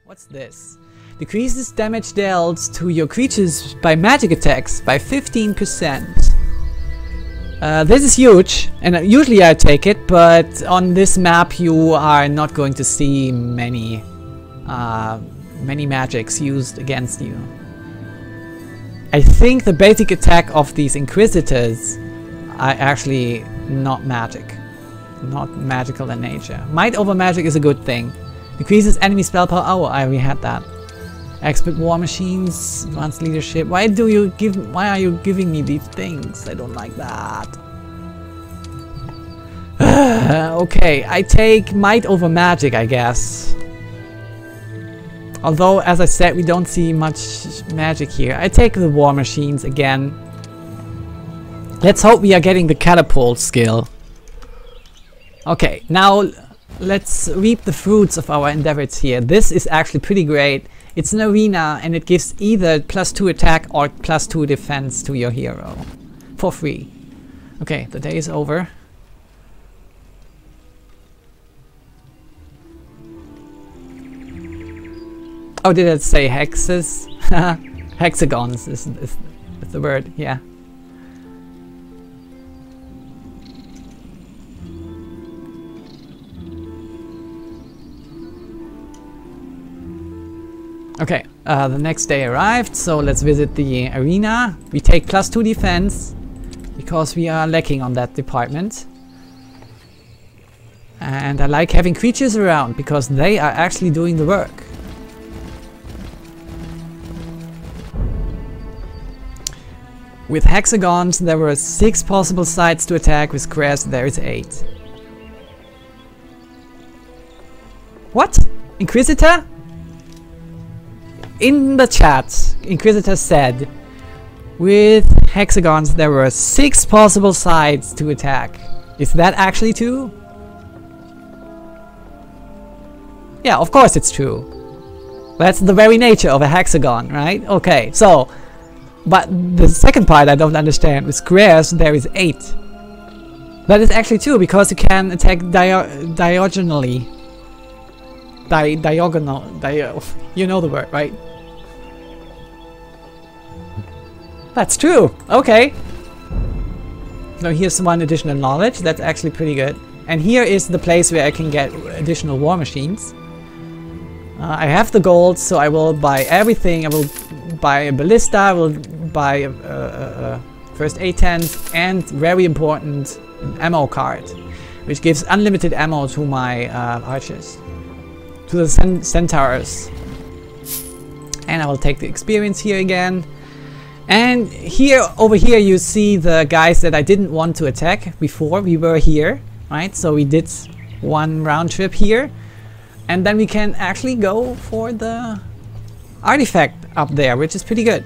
What's this? Decreases damage dealt to your creatures by magic attacks by 15%. This is huge, and usually I take it, but on this map you are not going to see many magics used against you. I think the basic attack of these Inquisitors are actually not magical in nature. Might over magic is a good thing. Decreases enemy spell power. Oh, I already had that. Expert war machines, advanced leadership. Why are you giving me these things? I don't like that. Okay, I take might over magic, I guess. Although, as I said, we don't see much magic here. I take the war machines again. Let's hope we are getting the catapult skill. Okay, now let's reap the fruits of our endeavors here. This is actually pretty great. It's an arena and it gives either +2 attack or +2 defense to your hero. For free. Okay, the day is over. Oh, did it say hexes? Hexagons is the word, yeah. Okay, the next day arrived, so let's visit the arena. We take +2 defense, because we are lacking on that department. And I like having creatures around, because they are actually doing the work. With hexagons there were 6 possible sides to attack, with squares there is 8. What? Inquisitor? In the chat, Inquisitor said, with hexagons there were 6 possible sides to attack. Is that actually true? Yeah, of course it's true. That's the very nature of a hexagon, right? Okay, so, but the second part I don't understand. With squares there is 8. That is actually true, because you can attack diagonally. You know the word, right? That's true. Okay. So here's one additional knowledge. That's actually pretty good. And here is the place where I can get additional war machines. I have the gold, so I will buy everything. I will buy a ballista. I will buy a first aid tent, and very important, an ammo card, which gives unlimited ammo to my archers, to the centaurs. And I will take the experience here again. And here, over here, you see the guys that I didn't want to attack before we were here, right? So we did one round trip here, and then we can actually go for the artifact up there, which is pretty good.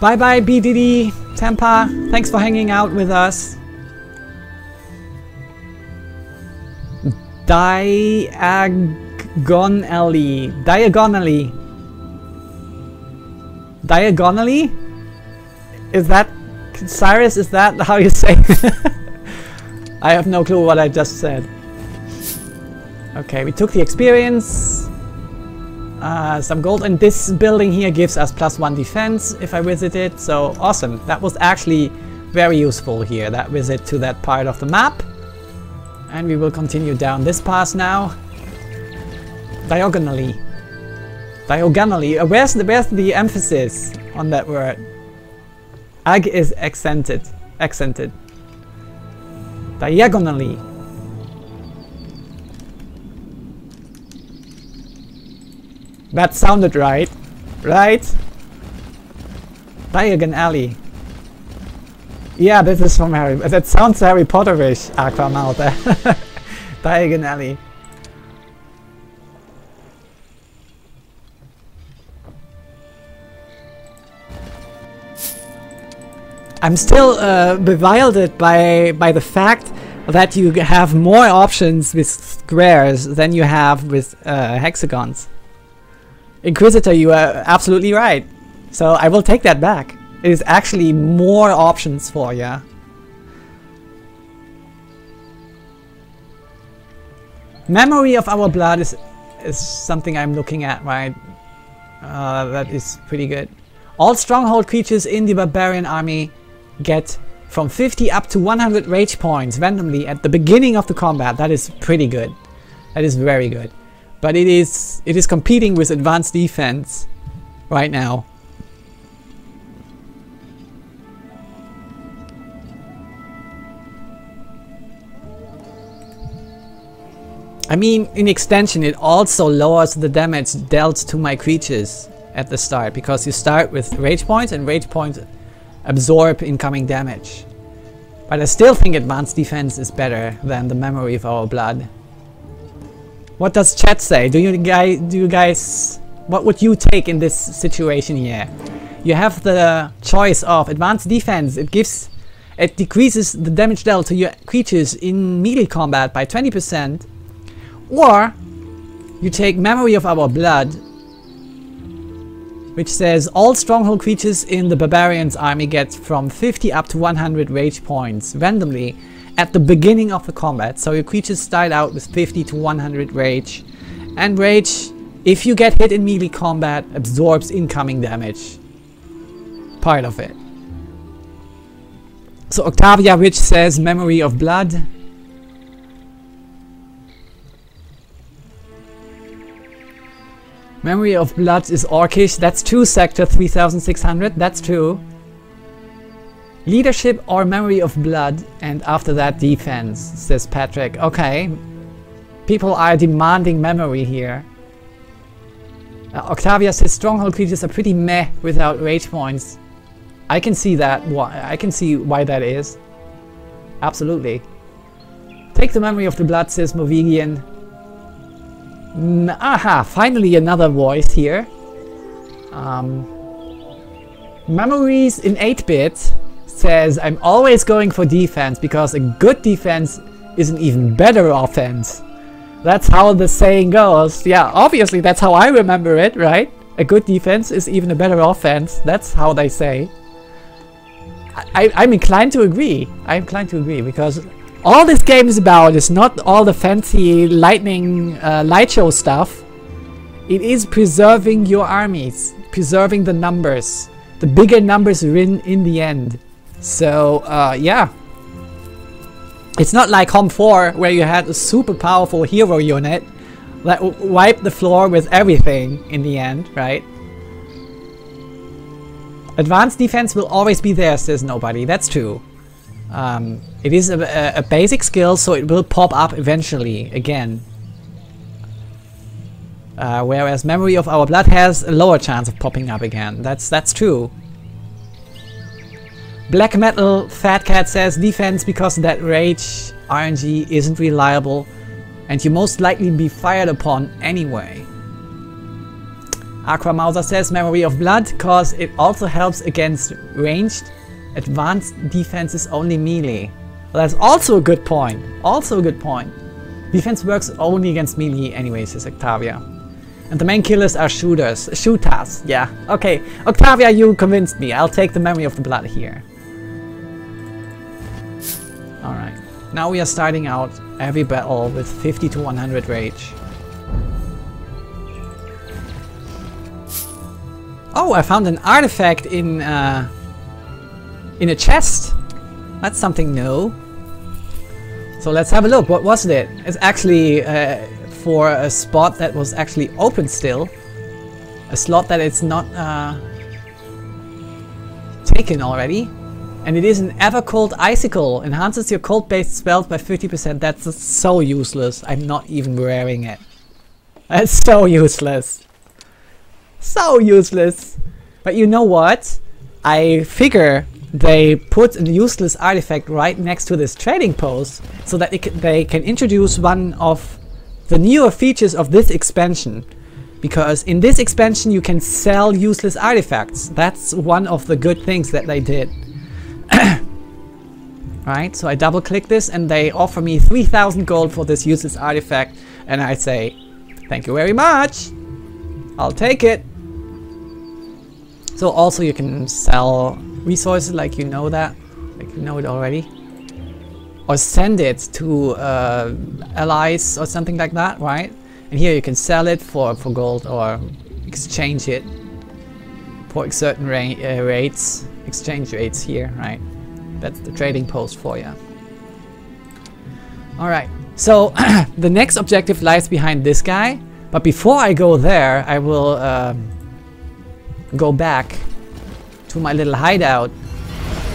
Bye bye BDD Tampa, thanks for hanging out with us. Diagonally? Is that, Cyrus, is that how you say it? I have no clue what I just said. Okay, we took the experience. Some gold, and this building here gives us +1 defense if I visit it, so awesome. That was actually very useful here, that visit to that part of the map. And we will continue down this path now. Diagonally. Diagonally. Where's the emphasis on that word? Ag is accented. Diagonally. That sounded right. Right? Diagon Alley. Yeah, this is from Harry. That sounds Harry Potterish, Aquamouth. Diagon Alley. I'm still bewildered by the fact that you have more options with squares than you have with hexagons. Inquisitor, you are absolutely right. So I will take that back. It is actually more options for you. Memory of Our Blood is something I'm looking at, right? That is pretty good. All stronghold creatures in the barbarian army get from 50 up to 100 rage points randomly at the beginning of the combat. That is pretty good. That is very good. But it is competing with advanced defense right now. I mean, in extension, it also lowers the damage dealt to my creatures at the start, because you start with rage points and rage points absorb incoming damage. But I still think advanced defense is better than the Memory of Our Blood. What does chat say? Do you guys, what would you take in this situation here? You have the choice of advanced defense. It decreases the damage dealt to your creatures in melee combat by 20%. Or you take Memory of Our Blood, which says all stronghold creatures in the barbarian's army get from 50 up to 100 rage points randomly at the beginning of the combat. So your creatures start out with 50 to 100 rage, and rage, if you get hit in melee combat, absorbs incoming damage. Part of it. So Octavia Rich says Memory of Blood. Memory of Blood is orcish. That's true, Sector 3600. That's true. Leadership or Memory of Blood, and after that defense, says Patrick. Okay. People are demanding memory here. Octavia says stronghold creatures are pretty meh without rage points. I can see that. I can see why that is. Absolutely. Take the Memory of the Blood, says Movigian. Aha! Finally another voice here. Memories in 8-bit says I'm always going for defense because a good defense is an even better offense. That's how the saying goes. Yeah, obviously that's how I remember it, right? A good defense is even a better offense. That's how they say. I'm inclined to agree. I'm inclined to agree because all this game is about is not all the fancy lightning light show stuff. It is preserving your armies, preserving the numbers. The bigger numbers win in the end. So yeah. It's not like Homm 4 where you had a super powerful hero unit that wiped the floor with everything in the end, right? Advanced defense will always be there, says nobody. That's true. It is a basic skill, so it will pop up eventually again. Whereas Memory of Our Blood has a lower chance of popping up again. That's true. Black Metal Fat Cat says defense because that rage RNG isn't reliable and you most likely be fired upon anyway. Aqua Mauser says Memory of Blood cause it also helps against ranged. Advanced defense is only melee. Well, that's also a good point. Also a good point. Defense works only against melee anyway, says Octavia. And the main killers are shooters. Shooters, yeah. Okay, Octavia, you convinced me. I'll take the Memory of the Blood here. Alright. Now we are starting out every battle with 50 to 100 rage. Oh, I found an artifact in a chest. That's something new. So let's have a look. What was it? It's actually for a spot that was actually open still. A slot that it's not taken already. And it is an Ever-Cold Icicle. Enhances your cold-based spells by 50%. That's so useless. I'm not even wearing it. That's so useless. So useless. But you know what? I figure they put a useless artifact right next to this trading post so that they can introduce one of the newer features of this expansion. Because in this expansion you can sell useless artifacts. That's one of the good things that they did. Right, so I double click this and they offer me 3000 gold for this useless artifact and I say thank you very much, I'll take it. So also you can sell resources, like you know that, like you know it already. Or send it to allies or something like that, right? And here you can sell it for gold or exchange it for certain rates, exchange rates here, right? That's the trading post for you. Alright, so the next objective lies behind this guy, but before I go there, I will go back to my little hideout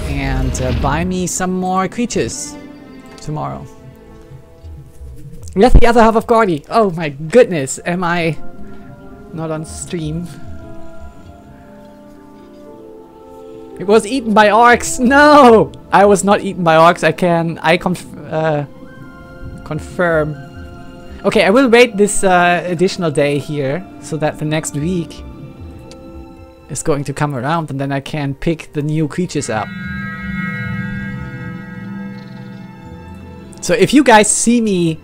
and buy me some more creatures tomorrow. Yes, the other half of Gordy. Oh my goodness, am I not on stream? It was eaten by orcs. No, I was not eaten by orcs. I confirm. Okay, I will wait this additional day here so that the next week is going to come around and then I can pick the new creatures up. So if you guys see me,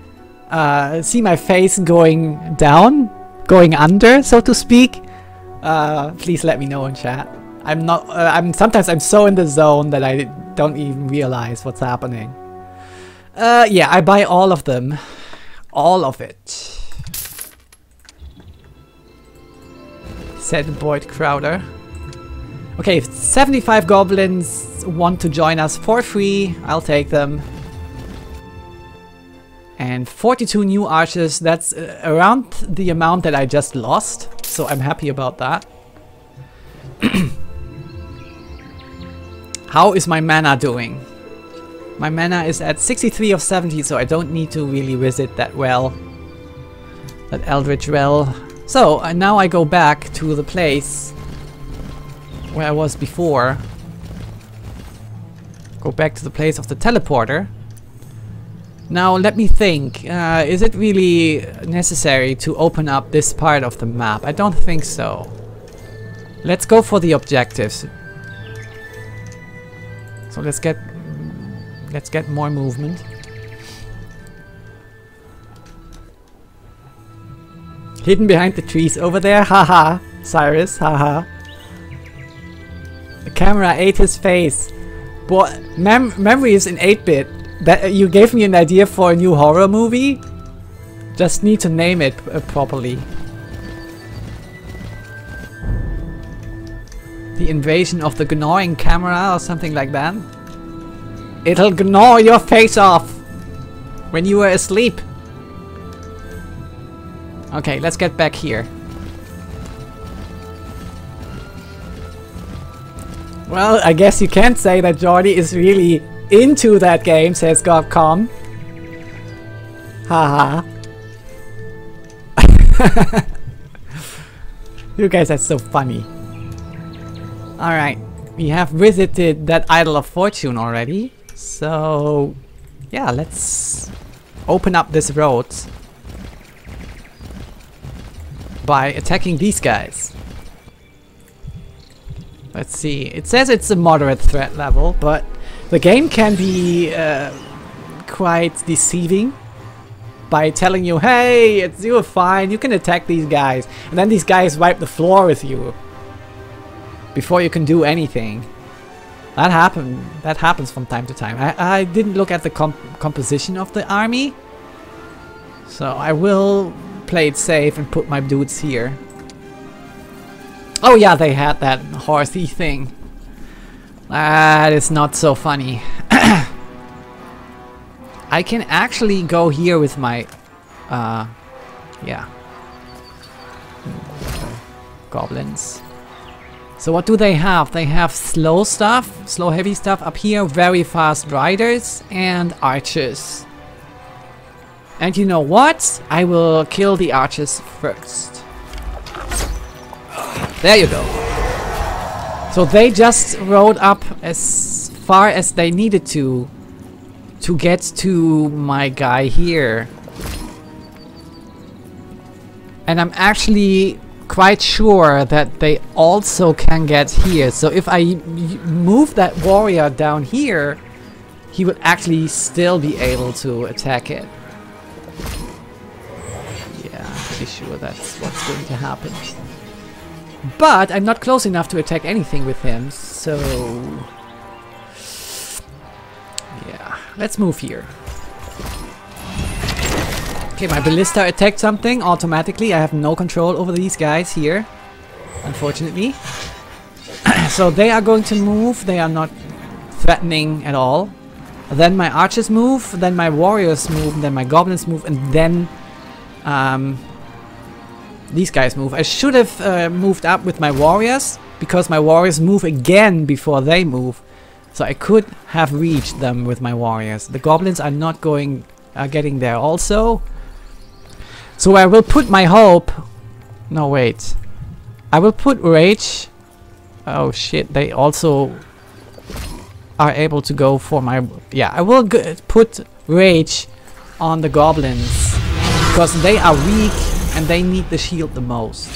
see my face going down, going under, so to speak, please let me know in chat. Sometimes I'm so in the zone that I don't even realize what's happening. Yeah, I buy all of them. All of it. Said Boyd Crowder. Okay, 75 goblins want to join us for free. I'll take them. And 42 new archers. That's around the amount that I just lost. So I'm happy about that. How is my mana doing? My mana is at 63 of 70, so I don't need to really visit that well. That Eldritch Well. So, now I go back to the place where I was before. Go back to the place of the teleporter. Now, let me think. Is it really necessary to open up this part of the map? I don't think so. Let's go for the objectives. So let's get more movement. Hidden behind the trees over there, haha. Cyrus, haha. The camera ate his face. Boy, memories in 8-bit. That you gave me an idea for a new horror movie. Just need to name it properly. The invasion of the gnawing camera or something like that. It'll gnaw your face off when you were asleep. Okay, let's get back here. Well, I guess you can't say that Jordy is really into that game, says GOGcom. Haha. You guys are so funny. Alright, we have visited that Idol of Fortune already. So, yeah, let's open up this road by attacking these guys. Let's see, it says it's a moderate threat level, but the game can be quite deceiving by telling you, hey, you're fine, you can attack these guys, and then these guys wipe the floor with you before you can do anything. That happens from time to time. I didn't look at the composition of the army, so I will play it safe and put my dudes here. Oh yeah, they had that horsey thing. That is not so funny. I can actually go here with my yeah, goblins. So what do they have? They have slow stuff, slow heavy stuff up here, very fast riders and archers. And you know what? I will kill the archers first. There you go. So they just rode up as far as they needed to get to my guy here. And I'm actually quite sure that they also can get here. So if I move that warrior down here, he would actually still be able to attack it. Yeah, I'm pretty sure that's what's going to happen. But I'm not close enough to attack anything with him, So yeah, let's move here. Okay, my ballista attacked something automatically. I have no control over these guys here, unfortunately. So they are going to move. They are not threatening at all. Then my archers move, then my warriors move, then my goblins move, and then these guys move. I should have moved up with my warriors, because my warriors move again before they move. So I could have reached them with my warriors. The goblins are not getting there also. So I will put my hope... No, wait. I will put rage... Oh shit, they also are able to go for my... Yeah, I will put rage on the goblins, because they are weak and they need the shield the most.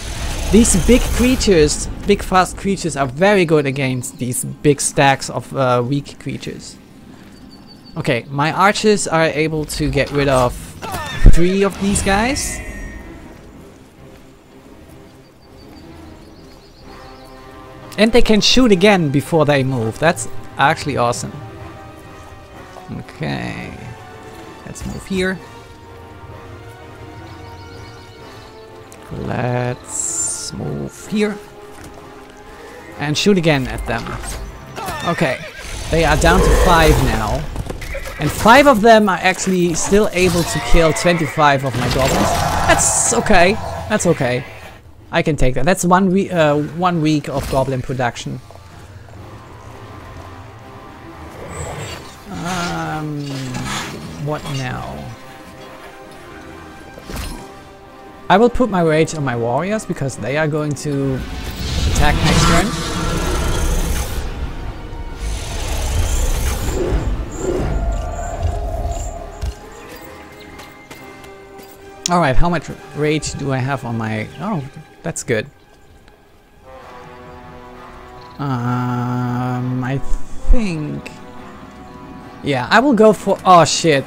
These big creatures, big fast creatures, are very good against these big stacks of weak creatures. Okay, my archers are able to get rid of 3 of these guys. And they can shoot again before they move. That's actually awesome. Okay, let's move here. Let's move here. And shoot again at them. Okay, they are down to 5 now. And 5 of them are actually still able to kill 25 of my goblins. That's okay. That's okay. I can take that. That's 1 week of goblin production. What now? I will put my rage on my warriors, because they are going to attack next turn. Alright, how much rage do I have on my... Oh, that's good. I think... Yeah, I will go for... Oh shit,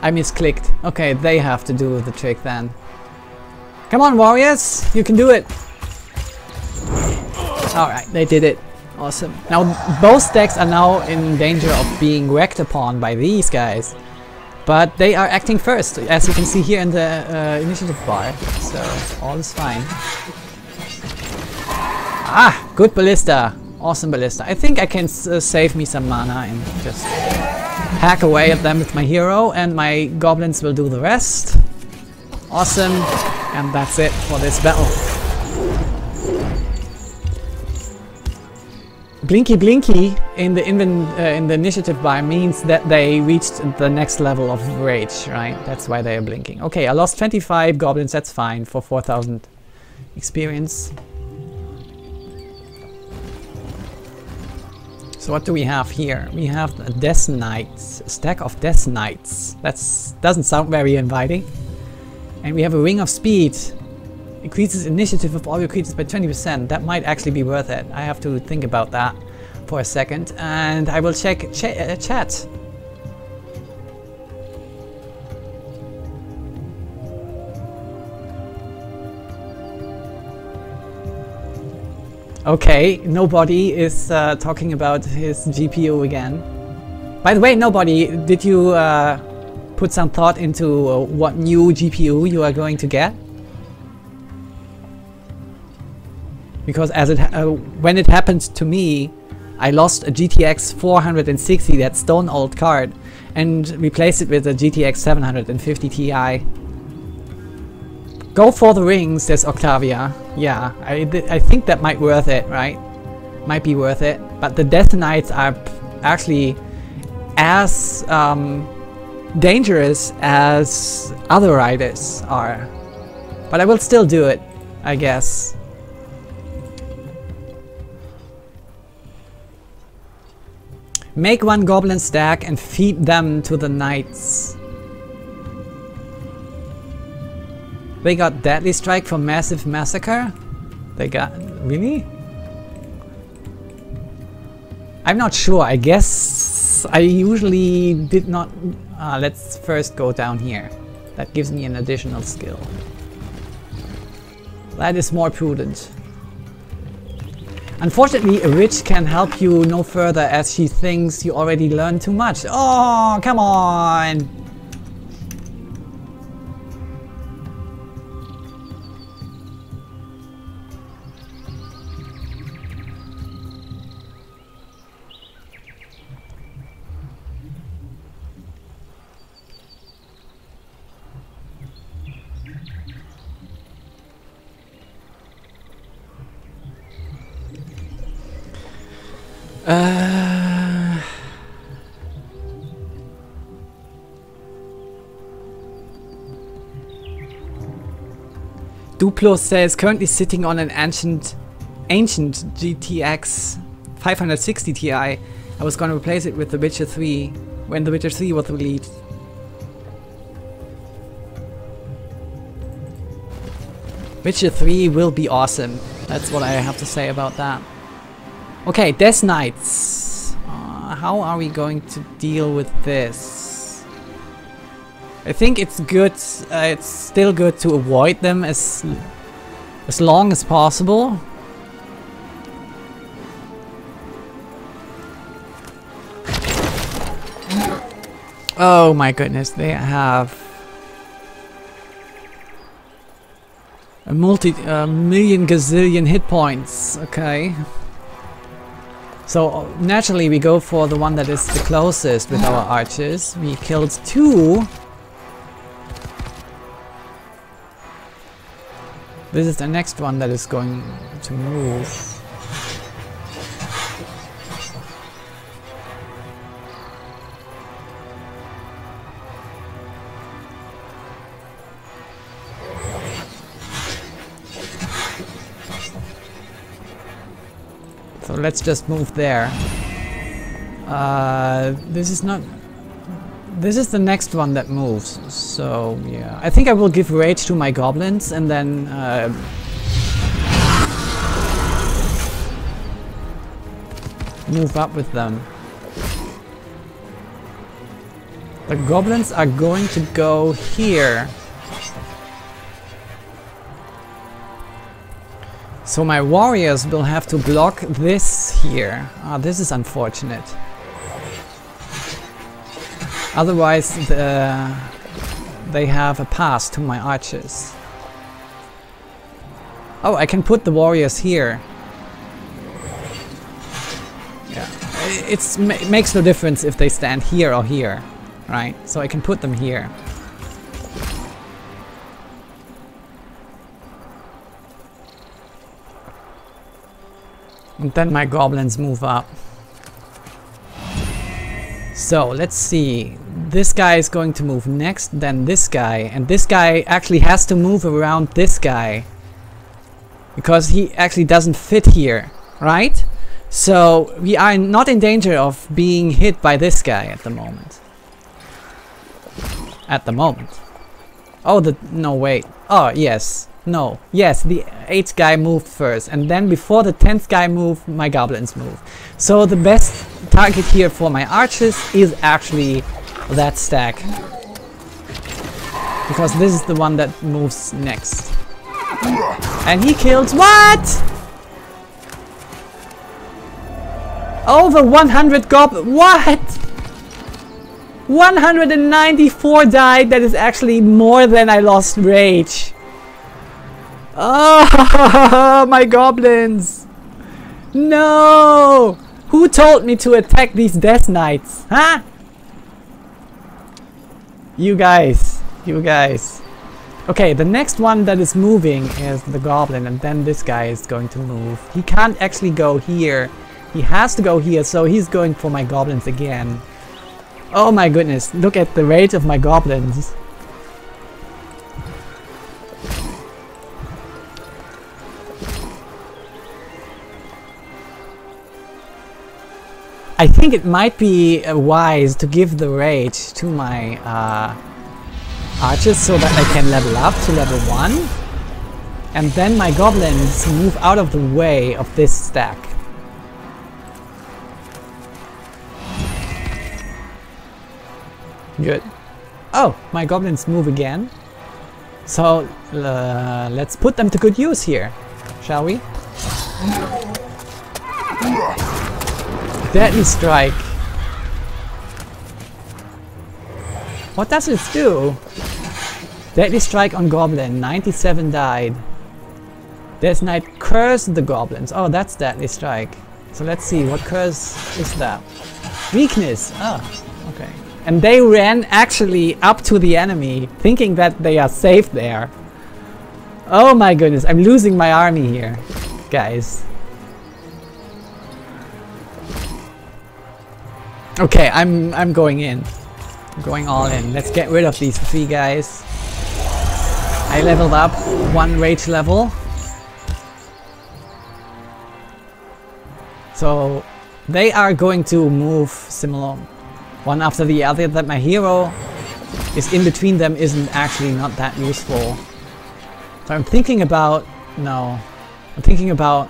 I misclicked. Okay, they have to do the trick then. Come on, warriors, you can do it. Alright, they did it. Awesome. Now, both stacks are now in danger of being wrecked upon by these guys. But they are acting first, as you can see here in the initiative bar. So, all is fine. Ah, good ballista. Awesome ballista. I think I can save me some mana and just hack away at them with my hero, and my goblins will do the rest. Awesome. And that's it for this battle. Blinky Blinky in the initiative bar means that they reached the next level of rage, right? That's why they are blinking. Okay, I lost 25 goblins, that's fine, for 4,000 experience. So what do we have here? We have a Death Knights, a stack of Death Knights. That doesn't sound very inviting. And we have a Ring of Speed. Increases initiative of all your creatures by 20%. That might actually be worth it. I have to think about that for a second. And I will check chat. Okay, nobody is talking about his GPU again. By the way, nobody, did you put some thought into what new GPU you are going to get? Because as when it happened to me, I lost a GTX 460, that stone old card, and replaced it with a GTX 750 Ti. Go for the rings, says Octavia. Yeah, I think that might worth it, right? Might be worth it. But the Death Knights are actually as dangerous as other riders are. But I will still do it, I guess. Make one goblin stack and feed them to the knights. They got Deadly Strike for Massive Massacre? They got... really? I'm not sure, I guess I usually did not... let's first go down here. That gives me an additional skill. That is more prudent. Unfortunately, a witch can help you no further as she thinks you already learned too much. Oh, come on! Duplo says currently sitting on an ancient GTX 560 Ti. I was gonna replace it with The Witcher 3 when The Witcher 3 was released. Witcher 3 will be awesome. That's what I have to say about that. Okay, Death Knights. How are we going to deal with this? I think it's good. It's still good to avoid them as long as possible. Oh my goodness, they have a million gazillion hit points. Okay. So naturally we go for the one that is the closest with our archers. We killed 2. This is the next one that is going to move. So let's just move there. This is not... This is the next one that moves, so yeah. I think I will give rage to my goblins and then move up with them. The goblins are going to go here. So my warriors will have to block this here. Ah, this is unfortunate. Otherwise, they have a pass to my archers. Oh, I can put the warriors here. Yeah, it makes no difference if they stand here or here, right? So I can put them here. And then my goblins move up. So let's see. This guy is going to move next, then this guy, and this guy actually has to move around this guy because he actually doesn't fit here, right? So we are not in danger of being hit by this guy at the moment. Oh, no, wait. Oh, yes. No. Yes, the 8th guy moved first, and then before the 10th guy moved, my goblins moved. So the best target here for my archers is actually that stack. Because this is the one that moves next. And he killed what? Over 100 goblins. What? 194 died. That is actually more than I lost rage. Oh, my goblins. No. Who told me to attack these Death Knights? Huh? You guys. Okay, the next one that is moving is the goblin, and then this guy is going to move. He can't actually go here. He has to go here, so he's going for my goblins again. Oh my goodness, look at the rate of my goblins. I think it might be wise to give the rage to my archers so that I can level up to level 1. And then my goblins move out of the way of this stack. Good. Oh, my goblins move again. So let's put them to good use here, shall we? Deadly strike. What does it do? Deadly strike on goblin. 97 died. Death Knight cursed the goblins. Oh, that's deadly strike. So let's see, what curse is that? Weakness. Oh, okay. And they ran actually up to the enemy, thinking that they are safe there. Oh my goodness, I'm losing my army here, guys. Okay, I'm going in. I'm going all in. Let's get rid of these 3 guys. I leveled up 1 rage level. So they are going to move similar one after the other, that my hero is in between them isn't actually not that useful. So I'm thinking about, no, I'm thinking about,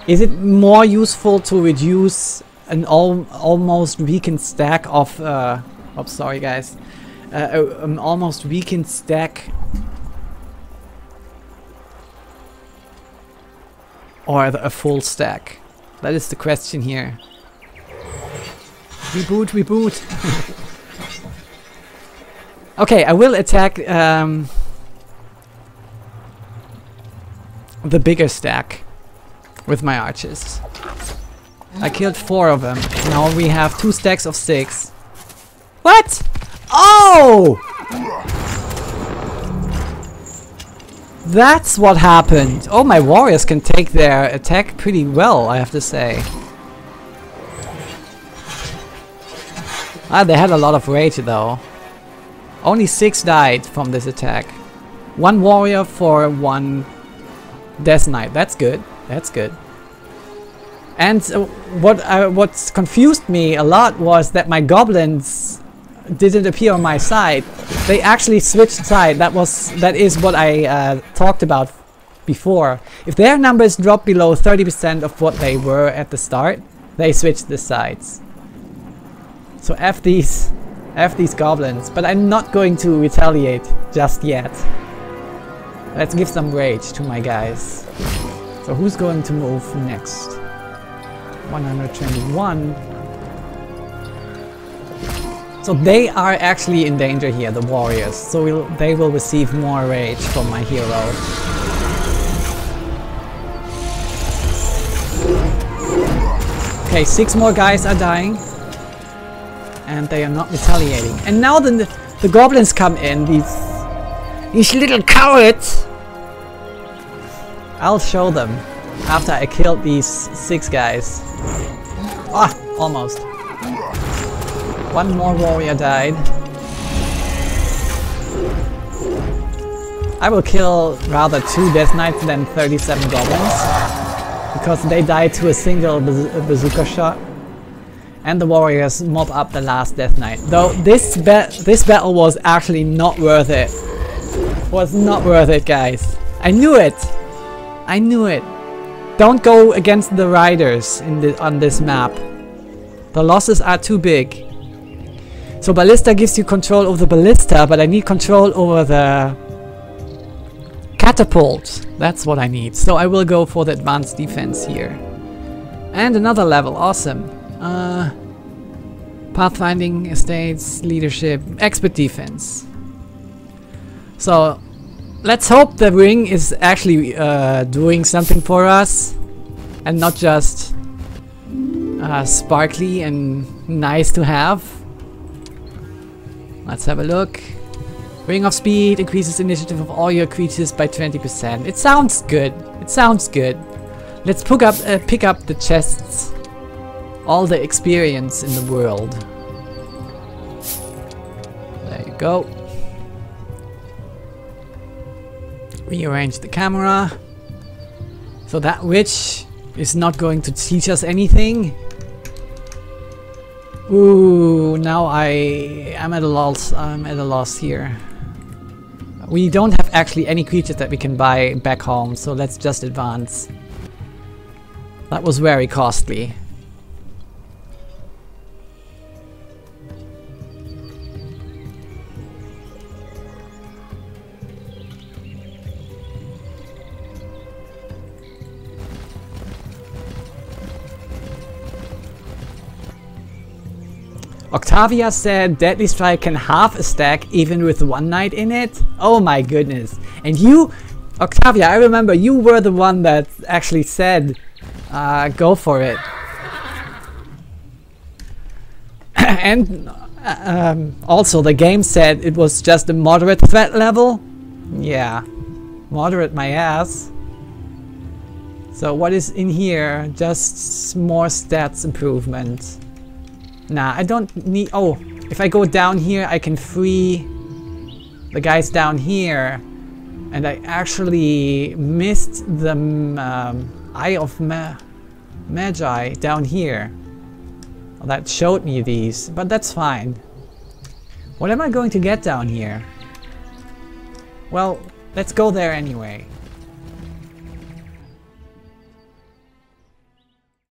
is it more useful to reduce an almost weakened stack of, oops, sorry guys, an almost weakened stack, or a full stack? That is the question here. Reboot, reboot. Okay, I will attack the bigger stack with my archers. I killed 4 of them. Now we have 2 stacks of 6. What? Oh! That's what happened. Oh, my warriors can take their attack pretty well, I have to say. Ah, they had a lot of rage though. Only 6 died from this attack. 1 warrior for 1 Death Knight. That's good. That's good. And what confused me a lot was that my goblins didn't appear on my side. They actually switched side. That is what I talked about before. If their numbers drop below 30% of what they were at the start, they switched the sides. So F these goblins, but I'm not going to retaliate just yet. Let's give some rage to my guys. So who's going to move next? 121. So they are actually in danger here, the warriors. So they will receive more rage from my hero. Okay, 6 more guys are dying. And they are not retaliating. And now the goblins come in, these little cowards. I'll show them after I killed these 6 guys. Ah, almost. 1 more warrior died. I will kill rather 2 Death Knights than 37 goblins, because they died to a single bazooka shot. And the warriors mob up the last Death Knight. Though this battle was actually not worth it. Was not worth it, guys. I knew it. I knew it. Don't go against the riders on this map. The losses are too big. So Ballista gives you control over the Ballista, but I need control over the catapult. That's what I need. So I will go for the advanced defense here. And another level. Awesome. Pathfinding, estates, leadership, expert defense. So let's hope the ring is actually doing something for us and not just sparkly and nice to have. Let's have a look. Ring of Speed increases initiative of all your creatures by 20%. It sounds good. It sounds good. Let's pick up the chests. All the experience in the world. There you go. Rearrange the camera. So that witch is not going to teach us anything. Ooh, now I'm at a loss. I'm at a loss here. We don't have actually any creatures that we can buy back home, so let's just advance. That was very costly. Octavia said Deadly Strike can half a stack even with one knight in it. Oh my goodness. And you, Octavia, I remember you were the one that actually said go for it. And also the game said it was just a moderate threat level. Yeah, moderate my ass. So what is in here? Just more stats improvement. Nah, I don't need... Oh, if I go down here I can free the guys down here. And I actually missed the Eye of Magi down here. Well, that showed me these, but that's fine. What am I going to get down here? Well, let's go there anyway.